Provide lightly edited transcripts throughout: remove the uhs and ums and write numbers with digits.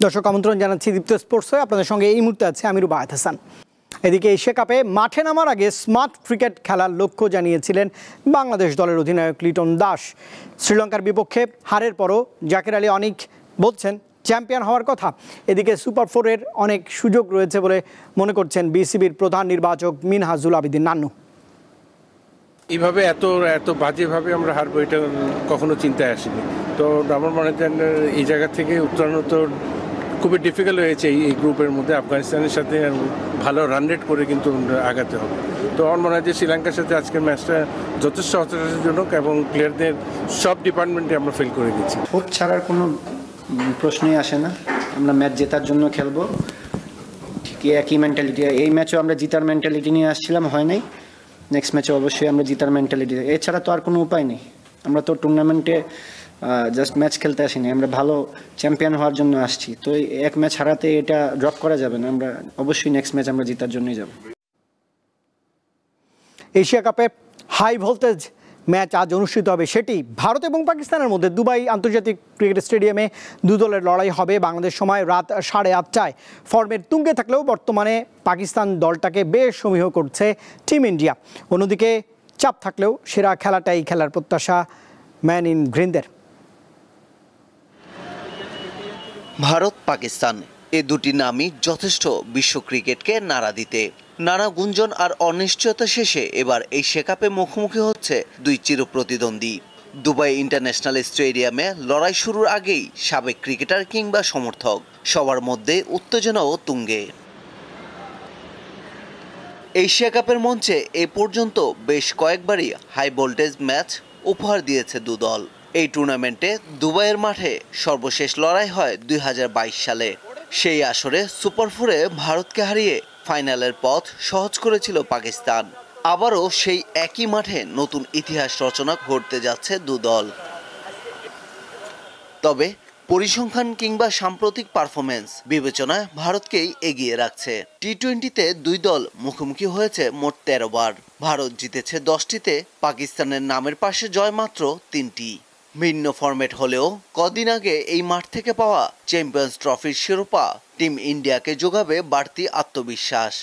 দর্শক আমন্ত্রণ জানাচ্ছি দীপ্ত স্পোর্টসে। আপনাদের সঙ্গে এই মুহূর্তে আছে আমি রুবায়েত হাসান। এদিকে এশিয়া কাপে মাঠে নামার আগে স্মার্ট ক্রিকেট খেলার লক্ষ্য জানিয়েছিলেন বাংলাদেশ দলের অধিনায়ক লিটন দাস। শ্রীলঙ্কার বিপক্ষে হারের পরও জাকির আলী অনেক বলছেন চ্যাম্পিয়ন হওয়ার কথা। এদিকে সুপার ফোরের অনেক সুযোগ রয়েছে বলে মনে করছেন বিসিবির প্রধান নির্বাচক মিনহাজুল আবেদিন নান্নু। এইভাবে এত বাজেভাবে আমরা হারবো এটা কখনো চিন্তায় আসেনি। তো আমার মনে হয় এই জায়গা থেকে উত্তরণ তো খুবই ডিফিকাল্ট হয়েছে। এই গ্রুপের মধ্যে আফগানিস্তানের সাথে ভালো রান রেট করে কিন্তু আগাতে হবে। তো আমার মনে হয় যে শ্রীলঙ্কার সাথে আজকের ম্যাচটা যথেষ্ট হতাশাজনক এবং প্লেয়ারদের সব ডিপার্টমেন্টে আমরা ফেল করে দিচ্ছি। হোপ ছাড়ার কোনো প্রশ্নই আসে না। আমরা ম্যাচ জেতার জন্য খেলবো, ঠিকই একই মেন্টালিটি। এই ম্যাচেও আমরা জিতার মেন্টালিটি নিয়ে আসছিলাম, হয় নাই। নেক্সট ম্যাচে অবশ্যই আমরা জিতার মেন্টালিটি, এছাড়া তো আর কোনো উপায় নেই। আমরা তো টুর্নামেন্টে জাস্ট ম্যাচ খেলতে আসিনি, আমরা ভালো চ্যাম্পিয়ন হওয়ার জন্য আসছি। তো এক ম্যাচ হারাতে এটা ড্রপ করা যাবে না। আমরা অবশ্যই নেক্সট ম্যাচ আমরা জেতার জন্যই যাব। এশিয়া কাপে হাই ভোল্টেজ ম্যাচ আজ অনুষ্ঠিত হবে, সেটি ভারত এবং পাকিস্তানের মধ্যে দুবাই আন্তর্জাতিক ক্রিকেট স্টেডিয়ামে দু দলের লড়াই হবে বাংলাদেশ সময় রাত 8:30টায়। ফর্মের তুঙ্গে থাকলেও বর্তমানে পাকিস্তান দলটাকে বেশ সমীহ করছে টিম ইন্ডিয়া। অন্যদিকে চাপ থাকলেও সেরা খেলাটাই খেলার প্রত্যাশা ম্যান ইন গ্রিনদের। ভারত পাকিস্তান এ দুটি নামই যথেষ্ট বিশ্ব ক্রিকেটকে নাড়া দিতে। নানা গুঞ্জন আর অনিশ্চয়তা শেষে এবার এশিয়া কাপে মুখোমুখি হচ্ছে দুই চিরপ্রতিদ্বন্দ্বী। দুবাই ইন্টারন্যাশনাল স্টেডিয়ামে লড়াই শুরুর আগেই সাবেক ক্রিকেটার কিংবা সমর্থক সবার মধ্যে উত্তেজনাও তুঙ্গে। এশিয়া কাপের মঞ্চে এ পর্যন্ত বেশ কয়েকবারই হাই ভোল্টেজ ম্যাচ উপহার দিয়েছে দু দল। এই টুর্নামেন্টে দুবাইয়ের মাঠে সর্বশেষ লড়াই হয় 2022 সালে। সেই আসরে সুপার ফোরে ভারতকে হারিয়ে ফাইনালের পথ সহজ করেছিল পাকিস্তান। আবারও সেই একই মাঠে নতুন ইতিহাস রচনা করতে যাচ্ছে দু দল। তবে পরিসংখ্যান কিংবা সাম্প্রতিক পারফরমেন্স বিবেচনায় ভারতকেই এগিয়ে রাখছে। টি-20তে দুই দল মুখোমুখি হয়েছে মোট 13 বার। ভারত জিতেছে 10টিতে, পাকিস্তানের নামের পাশে জয় মাত্র 3টি। ভিন্ন ফরম্যাট হলেও কদিন আগে এই মাঠ থেকে পাওয়া চ্যাম্পিয়ন্স ট্রফির শিরোপা টিম ইন্ডিয়াকে যোগাবে বাড়তি আত্মবিশ্বাস।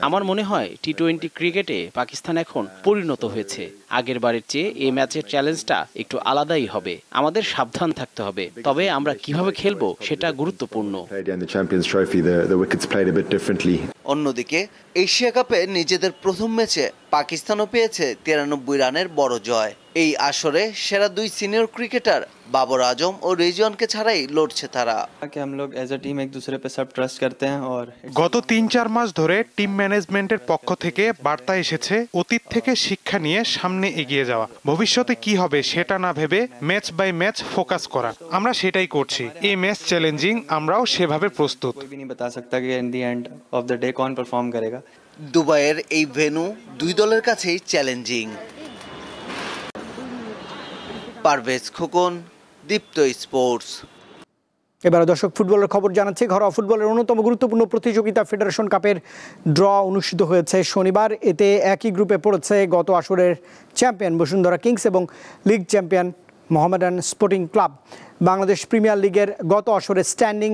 আমার মনে হয় টি-20 ক্রিকেটে পাকিস্তান এখন পরিণত হয়েছে। আগের বারের চেয়ে এই ম্যাচের চ্যালেঞ্জটা একটু আলাদাই হবে। আমাদের সাবধান থাকতে হবে, তবে আমরা কিভাবে খেলবো সেটা গুরুত্বপূর্ণ। অন্যদিকে এশিয়া কাপে নিজেদের প্রথম ম্যাচে পাকিস্তানও পেয়েছে 93 রানের বড় জয়। এই আসরে সেরা দুই সিনিয়র ক্রিকেটার বাবর আজম ও রিজওয়ানকে ছাড়াই লড়ছে তারা। গত 3-4 মাস ধরে টিম ম্যানেজমেন্টের পক্ষ থেকে বার্তা এসেছে অতীত থেকে শিক্ষা নিয়ে সামনে এগিয়ে যাওয়া। ভবিষ্যতে কি হবে সেটা না ভেবে ম্যাচ বাই ম্যাচ ফোকাস করা। আমরা সেটাই করছি। এই ম্যাচ চ্যালেঞ্জিং, আমরাও সেভাবে প্রস্তুত। দুবাইয়ের এই ভেন্যু দুই দলের কাছেই চ্যালেঞ্জিং। পারভেজ খোকন, দীপ্ত স্পোর্টস। এবার দর্শক ফুটবলের খবর জানাচ্ছি। ঘরোয়া ফুটবলের অন্যতম গুরুত্বপূর্ণ প্রতিযোগিতা ফেডারেশন কাপের ড্র অনুষ্ঠিত হয়েছে শনিবার। এতে একই গ্রুপে পড়েছে গত আসরের চ্যাম্পিয়ন বসুন্ধরা কিংস এবং league champion Mohammedan sporting club. Bangladesh premier লিগের গত আসরের স্ট্যান্ডিং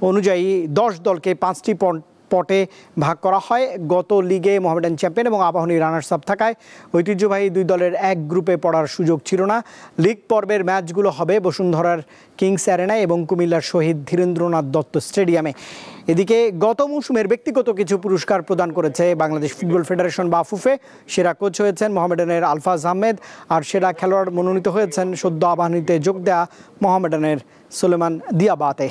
অনুযায়ী 10 দলকে 5টি পটে ভাগ করা হয়। গত লিগে মোহামেডান চ্যাম্পিয়ন এবং আবাহনী রানার্স আপ থাকায় ঐতিহ্যবাহী দুই দলের এক গ্রুপে পড়ার সুযোগ ছিল না। লিগ পর্বের ম্যাচগুলো হবে বসুন্ধরার কিংস অ্যারেনায় এবং কুমিল্লার শহীদ ধীরেন্দ্রনাথ দত্ত স্টেডিয়ামে। এদিকে গত মৌসুমের ব্যক্তিগত কিছু পুরস্কার প্রদান করেছে বাংলাদেশ ফুটবল ফেডারেশন বা ফুফে। সেরা কোচ হয়েছেন মোহামেডানের আলফাজ আহমেদ, আর সেরা খেলোয়াড় মনোনীত হয়েছেন সদ্য আবাহনীতে যোগ দেয়া মোহামেডানের সুলেমান দিয়াবাতে।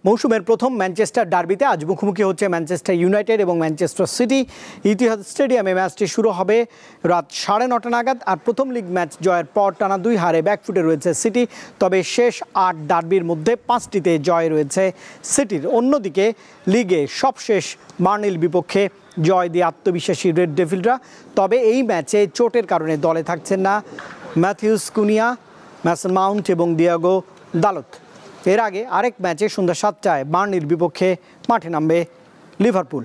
মৌসুমের প্রথম ম্যানচেস্টার ডার্বিতে আজ মুখোমুখি হচ্ছে ম্যানচেস্টার ইউনাইটেড এবং ম্যানচেস্টার সিটি। ইতিহাদ স্টেডিয়ামে ম্যাচটি শুরু হবে রাত 9:30 নাগাদ। আর প্রথম লিগ ম্যাচ জয়ের পর টানা 2 হারে ব্যাকফুটে রয়েছে সিটি। তবে শেষ 8 ডার্বির মধ্যে 5টিতে জয় রয়েছে সিটির। অন্যদিকে লিগে সবশেষ বার্নলির বিপক্ষে জয় দিয়ে আত্মবিশ্বাসী রেড ডেভিলরা। তবে এই ম্যাচে চোটের কারণে দলে থাকছেন না ম্যাথিউস কুনিয়া, ম্যাসন মাউন্ট এবং ডিয়াগো দালত। এর আগে আরেক ম্যাচে সন্ধ্যা 7টায় বার্নলির বিপক্ষে মাঠে নামবে লিভারপুল।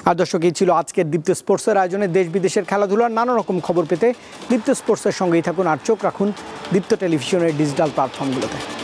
আর দর্শক, এই ছিল আজকের দীপ্ত স্পোর্টসের আয়োজনে দেশ বিদেশের খেলাধুলার নানা রকম খবর পেতে দীপ্ত স্পোর্টসের সঙ্গেই থাকুন আর চোখ রাখুন দীপ্ত টেলিভিশনের ডিজিটাল প্ল্যাটফর্মগুলোতে।